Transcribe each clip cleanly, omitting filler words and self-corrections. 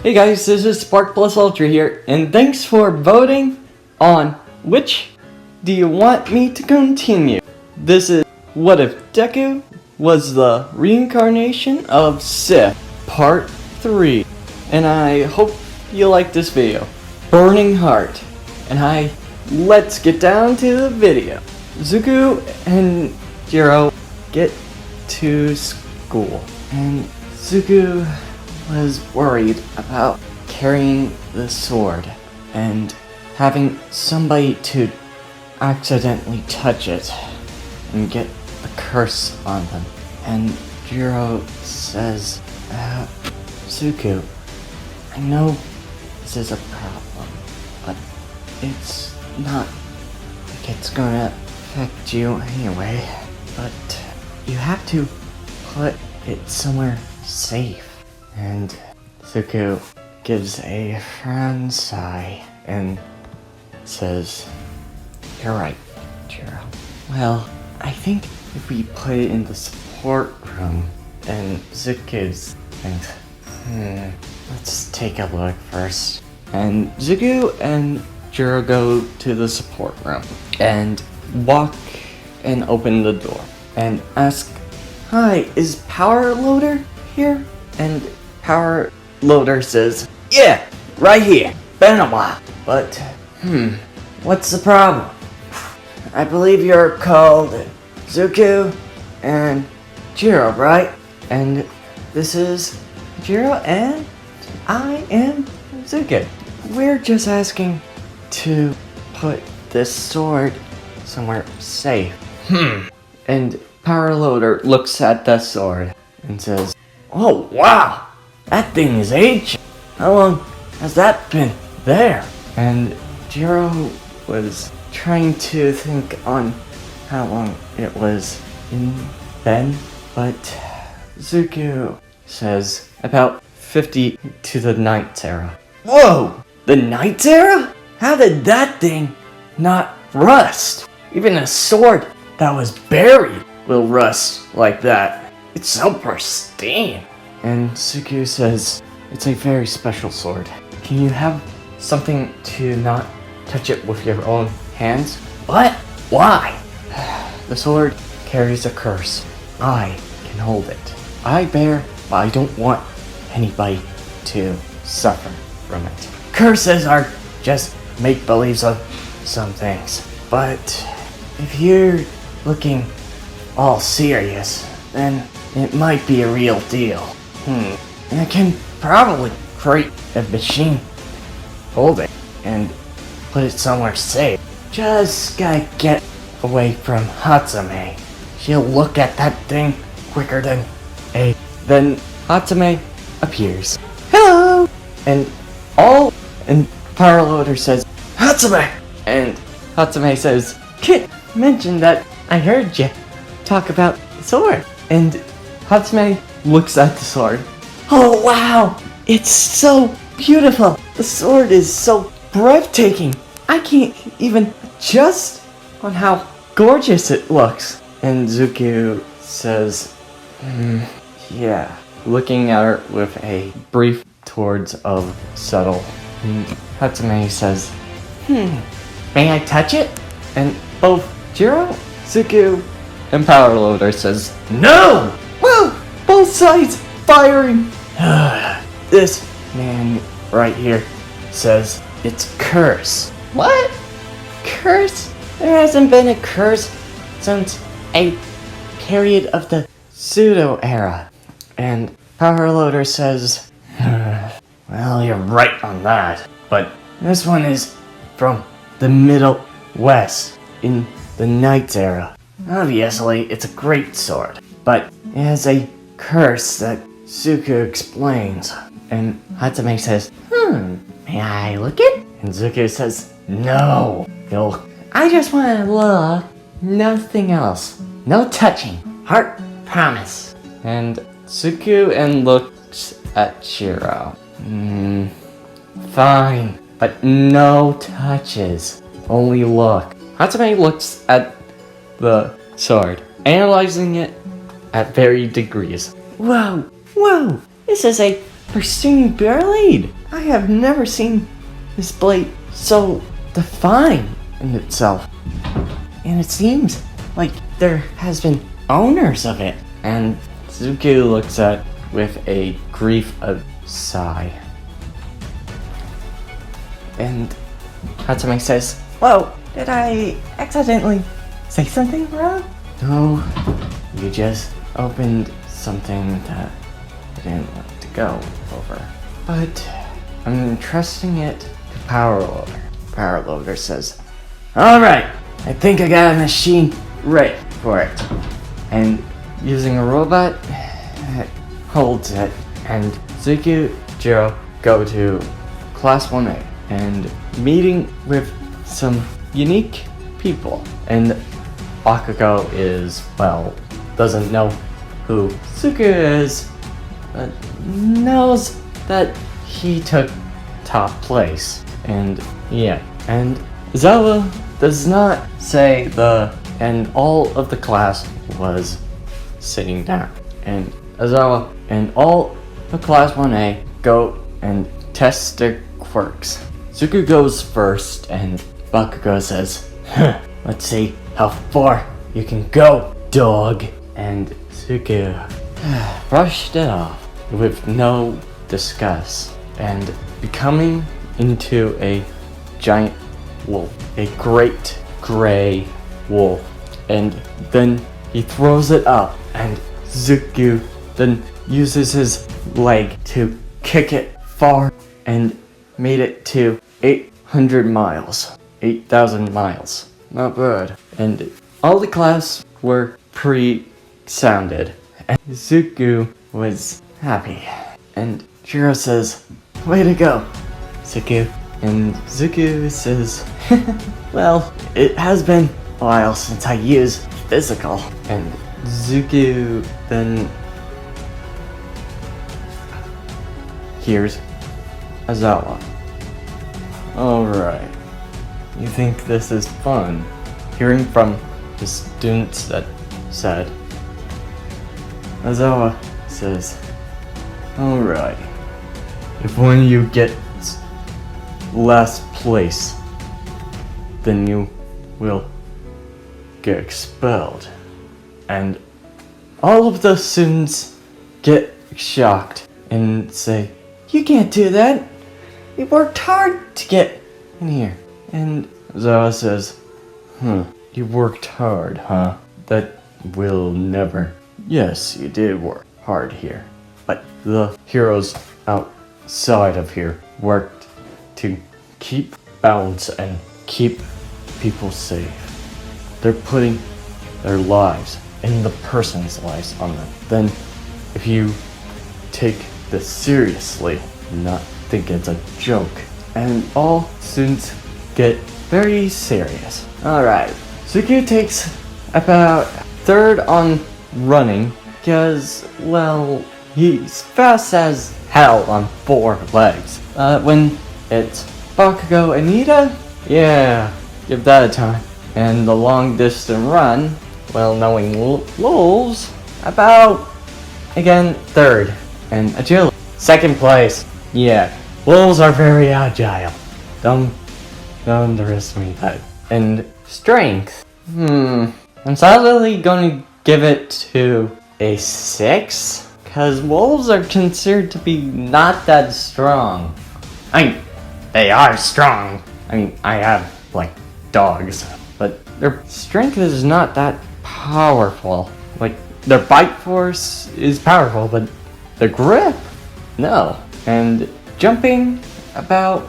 Hey guys, this is Spark Plus Ultra here, and thanks for voting on which do you want me to continue. This is What If Deku Was the Reincarnation of Sith, Part 3. And I hope you like this video. Burning Heart. And let's get down to the video. Zuko and Jiro get to school, and Zuko was worried about carrying the sword and having somebody to accidentally touch it and get the curse on them. And Jiro says, Zuko, I know this is a problem, but it's not like it's gonna affect you anyway. But you have to put it somewhere safe. And Zuko gives a frown sigh and says, "You're right, Jiro. Well, I think if we put it in the support room," and Zuko's thinks, let's take a look first. And Zuko and Jiro go to the support room and walk and open the door and ask, "Hi, is Power Loader here?" And Power Loader says, "Yeah, right here. Been a while. But, what's the problem? I believe you're called Zuko and Jiro, right? And this is Jiro and I am Zuko. We're just asking to put this sword somewhere safe." And Power Loader looks at the sword and says, "Oh wow, that thing is ancient. How long has that been there?" And Jiro was trying to think on how long it was then, but Zuko says about 50 to the Knights era. Whoa! The Knights era? How did that thing not rust? Even a sword that was buried will rust like that. It's so pristine. And Zuko says, "It's a very special sword. Can you have something to not touch it with your own hands?" "What? Why?" "The sword carries a curse. I can hold it. I bear, but I don't want anybody to suffer from it. Curses are just make-believes of some things. But if you're looking all serious, then it might be a real deal. I can probably create a machine, hold it, and put it somewhere safe. Just gotta get away from Hatsume. She'll look at that thing quicker than a..." Then Hatsume appears. "Hello!" And Power Loader says, "Hatsume!" And Hatsume says, "Kit mentioned that I heard you talk about the sword." And Hatsume looks at the sword. "Oh wow! It's so beautiful! The sword is so breathtaking! I can't even adjust on how gorgeous it looks." And Zuko says, yeah, looking at her with a brief towards of subtle. Hatsume says, "May I touch it?" And both Jiro, Zuko, and Power Loader says, "No!" Woo! Both sides firing. This man right here says it's curse. What? Curse? There hasn't been a curse since a period of the pseudo era. And Power Loader says, "Well, you're right on that. But this one is from the Middle West in the Knights era. Obviously, it's a great sword, but it has a curse that Zuko explains." And Hatsume says, "May I look it?" And Zuko says, "No, I just want to look. Nothing else. No touching. Heart promise." And Zuko and looks at Jiro. Fine, but no touches. Only look." Hatsume looks at the sword, analyzing it at varied degrees. Whoa, this is a pristine blade. I have never seen this blade so defined in itself. And it seems like there has been owners of it. And Zuko looks at with a grief of sigh. And Hatsumi says, "Whoa, did I accidentally say something wrong?" "No, you just opened something that I didn't want to go over. But I'm entrusting it to Power Loader." Power Loader says, "Alright, I think I got a machine right for it." And using a robot, it holds it. And Zuko, Jiro go to Class 1A and meeting with some unique people. And Bakugo is, well, doesn't know who Zuko is, but knows that he took top place. And yeah, and Zawa does not say and all of the class was sitting down. And Azawa and all of Class 1A go and test their quirks. Zuko goes first and Bakugo says, "Let's see how far you can go, dog." And Zuko brushed it off with no disgust and becoming into a giant wolf, a great gray wolf. And then he throws it up and Zuko then uses his leg to kick it far and made it to 800 miles. 8,000 miles. Not bad. And all the class were pre-sounded. And Zuko was happy. And Jiro says, "Way to go, Zuko." And Zuko says, "Well, it has been a while since I used physical." And Zuko then hears Azawa. "Alright, you think this is fun?" Hearing from the students that said, Azawa says, "Alright, if one of you gets last place, then you will get expelled." And all of the students get shocked and say, "You can't do that. We worked hard to get in here." And Zawa says, "You worked hard, huh? That will never." "Yes, you did work hard here. But the heroes outside of here worked to keep balance and keep people safe. They're putting their lives and the person's lives on them. Then, if you take this seriously, not think it's a joke." And all students get very serious. Alright, Zuko takes about third on running because, well, he's fast as hell on 4 legs. When it's Bakugo and Ida, yeah, give that a time. And the long distance run, well, knowing wolves, about, again, third. And agility, second place. Yeah, wolves are very agile. Don't underestimate that. And strength, I'm sadly gonna give it to a 6, because wolves are considered to be not that strong. I mean, they are strong. I mean, I have, like, dogs, but their strength is not that powerful. Like, their bite force is powerful, but their grip, no. And jumping about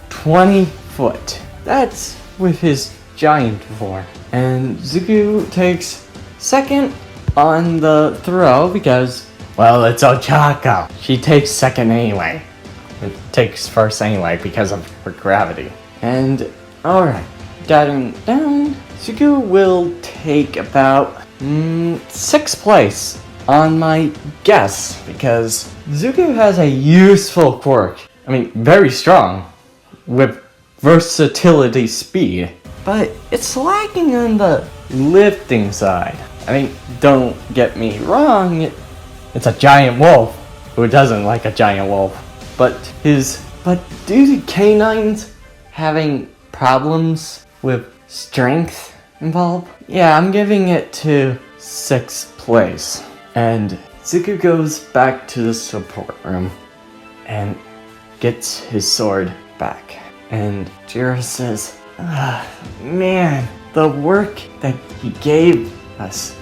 20 foot. That's with his giant form. And Zuko takes second on the throw because, well, it's Ochako. She takes second anyway. It takes first anyway because of her gravity. And, alright, getting down, Zuko will take about 6th place on my guess because Zuko has a useful quirk. I mean, very strong with versatility speed, but it's lacking on the lifting side. I mean, don't get me wrong, it's a giant wolf. Who doesn't like a giant wolf? but due to canines having problems with strength involved, yeah, I'm giving it to 6th place. And Deku goes back to the support room and gets his sword back. And Jiro says, man, the work that he gave us,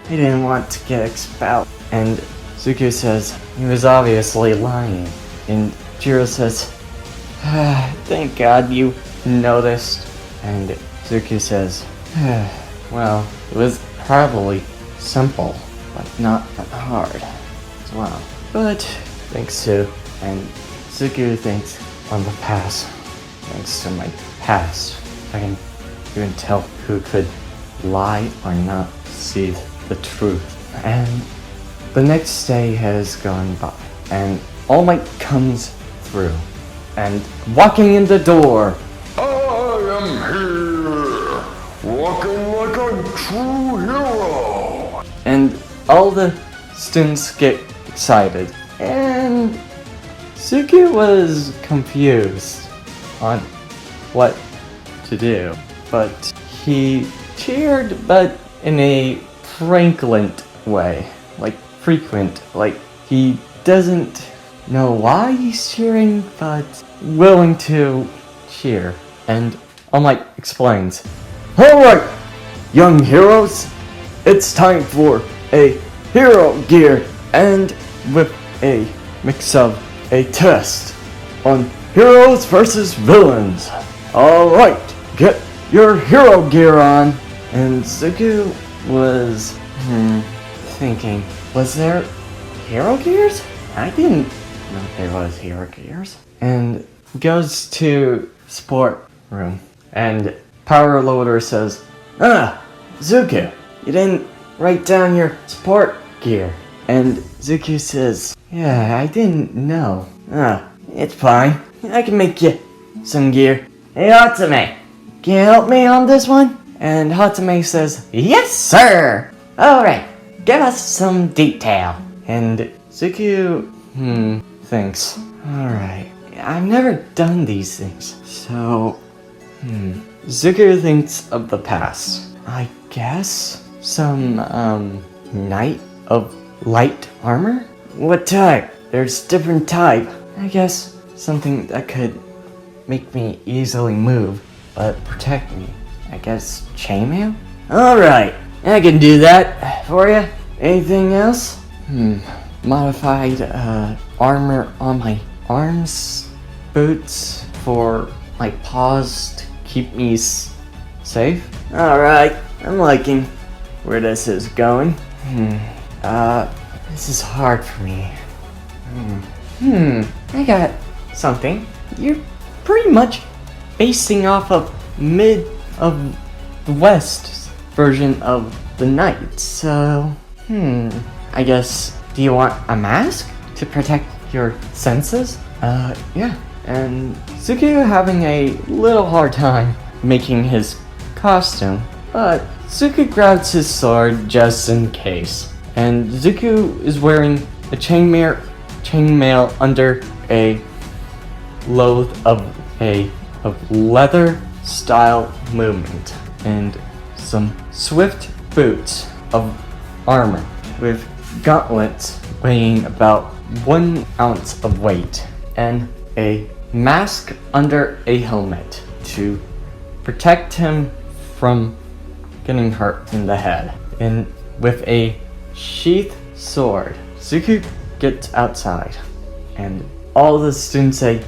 he didn't want to get expelled. And Deku says, he was obviously lying. And Jiro says, thank God you noticed. And Deku says, well, it was probably simple, but not that hard as well. But thanks to, and Deku thinks on the past, thanks to my past, I can even tell who could lie or not see the truth. And the next day has gone by, and All Might comes through, and walking in the door, I am here, walking like a true hero. And all the students get excited, and Deku was confused on what to do, but he cheered, but in a frequent way, like he doesn't know why he's cheering, but willing to cheer. And All Might explains, alright, young heroes, it's time for a hero gear, and with a mix of a test on heroes versus villains. Alright, get your hero gear on. And Deku was thinking, was there hero gears? I didn't know there was hero gears. And goes to sport room, and Power Loader says, Deku, you didn't write down your sport gear. And Deku says, yeah, I didn't know. It's fine. I can make you some gear. Hey, Hatsume, can you help me on this one? And Hatsume says, yes, sir! Alright, give us some detail. And Deku, thinks, alright, I've never done these things. So, Deku thinks of the past. I guess some, knight of light armor? What type? There's different type. I guess something that could make me easily move, but protect me. I guess chainmail? Alright, I can do that for you. Anything else? Modified, armor on my arms, boots for my paws to keep me safe. Alright, I'm liking where this is going. This is hard for me. I got something. You're pretty much basing off of the West version of the night, so, I guess, do you want a mask to protect your senses? Yeah. And Deku having a little hard time making his costume, but Deku grabs his sword just in case. And Deku is wearing a chainmail under a loath of leather style movement, and some swift boots of armor with gauntlets weighing about 1 ounce of weight, and a mask under a helmet to protect him from getting hurt in the head. And with a sheath sword, Deku gets outside, and all the students say,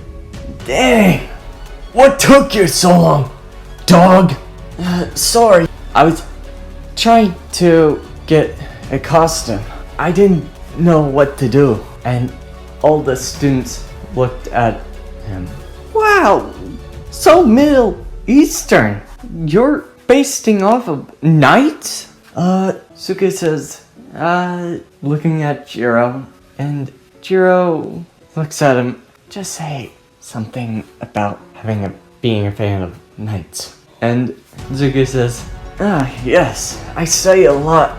dang! What took you so long, dog? Sorry, I was trying to get a costume. I didn't know what to do. And all the students looked at him. Wow, so Middle Eastern. You're basing off of knights? Suka says, looking at Jiro, and Jiro looks at him. Just say something about being a fan of knights. And Zuki says, yes, I say a lot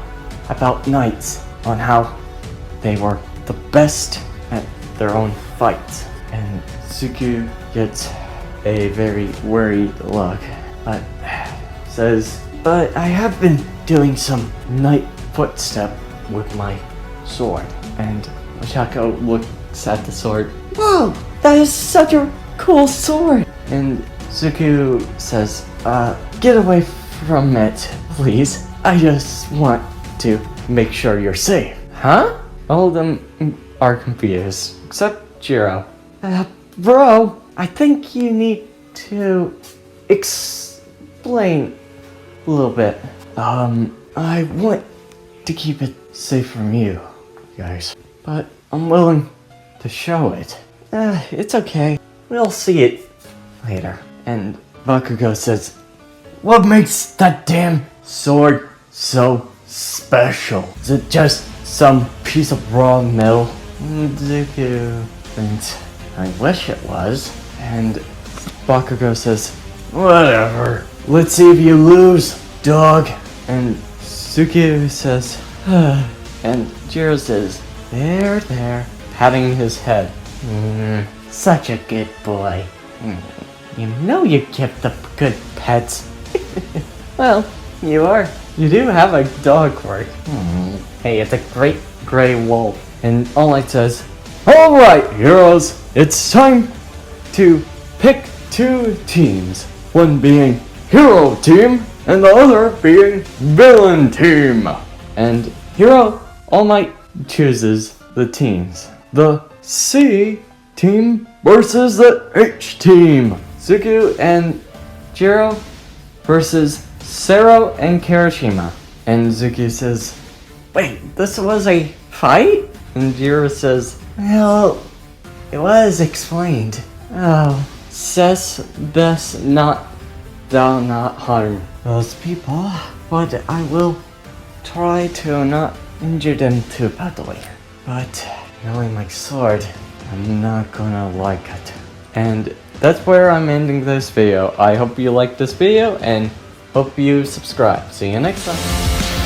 about knights on how they were the best at their own fights. And Suku gets a very worried look, but says, but I have been doing some night footstep with my sword. And Ochako looks at the sword. Whoa, that is such a cool sword. And Suku says, get away from it, please. I just want to make sure you're safe. Huh? All of them are confused, except Jiro. Bro, I think you need to explain a little bit. I want to keep it safe from you guys, but I'm willing to show it. It's okay. We'll see it later. And Bakugo says, what makes that damn sword so special? Is it just some piece of raw metal? Deku thinks, I wish it was. And Bakugo says, whatever. Let's see if you lose, dog. And Suki says, and Jiro says, there, patting his head. Such a good boy. You know you kept up good pets. Well, you do have a dog, Quirk. Hey, it's a great gray wolf. And All Might says, alright, heroes, it's time to pick two teams. One being hero team, and the other being villain team. And Hero All Might chooses the teams. The C team versus the H team. Suku and Jiro versus Sero and Kirishima. And Suki says, wait, this was a fight? And Jiro says, well, it was explained. Oh, says best not harm those people, but I will try to not injure them too badly. But knowing my sword, I'm not gonna like it. And that's where I'm ending this video. I hope you liked this video and hope you subscribe. See you next time.